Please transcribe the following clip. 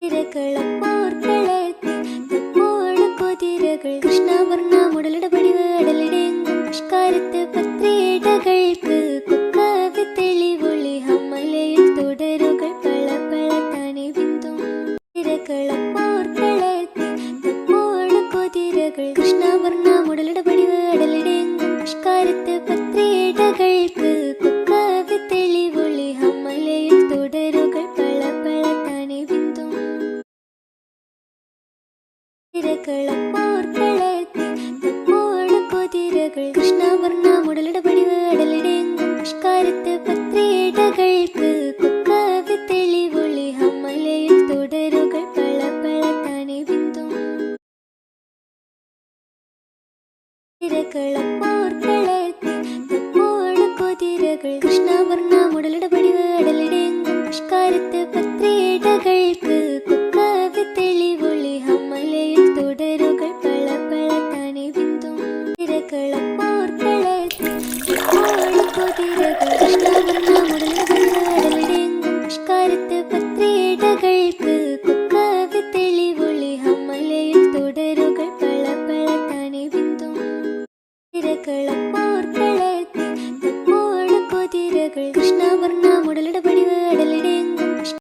തിരകളപ്പോർക്കളത്തിൽ തപ്പോട് കുതിരകൾ കൃഷ്ണവർണ്ണ മുടലിടപടിവ് അടലിടെങ്കും പുഷ്കാരത്ത് പത്രിയിടകൾക്ക് കുക്കവി തെളിവൊളി ഹമ്മലയിൽ തുടരുകൾ പള പള തനി ബിന്ദും തിരകളപ്പോർക്കളത്തിൽ തപ്പോട് കുതിരകൾ കൃഷ്ണവർണ്ണ മുടലിടപടിവ് അടലിടെങ്കും പുഷ്കാരത്ത് പത്രിയിടകൾക്ക് കുക്കവി തെളിവൊളി ഹമ്മലയിൽ തുടരുകൾ പള പള തനി ബിന്ദും തിരകളപ്പോർക്കളത്തിൽ തപ്പോട് കുതിരകൾ കൃഷ്ണവർണ്ണ മുടലിടപടിവ് അടലിടെങ്കും പുഷ്കാരത്ത് പത്രിയിടകൾക്ക് കുക്കവി തെളിവൊളി ഹമ്മലയിൽ തുടരുകൾ പള പള തനി ബിന്ദും തിരകളപ്പോർക്കളത്തിൽ തപ്പോട് കുതിരകൾ കൃഷ്ണവർണ്ണ മുടലിടപടിവ് അടലിടെങ്കും പുഷ്കാരത്ത് പത്രിയിടകൾക്ക് കുക്കവി തെളിവൊളി ഹമ്മലയിൽ തുടരുകൾ പള പള തനി ബിന്ദും തിരകളപ്പോർക്കളത്തിൽ തപ്പോട് കുതിരകൾ കൃഷ്ണവർണ്ണ മുടലിടപടിവ് അടലിടെങ്കും പുഷ്കാരത്ത് പത്രിയിടകൾക്ക് കുക്കവി തെളിവൊളി ഹമ്മലയിൽ തുടരുകൾ പള പള തനി ബിന്ദും തിരകള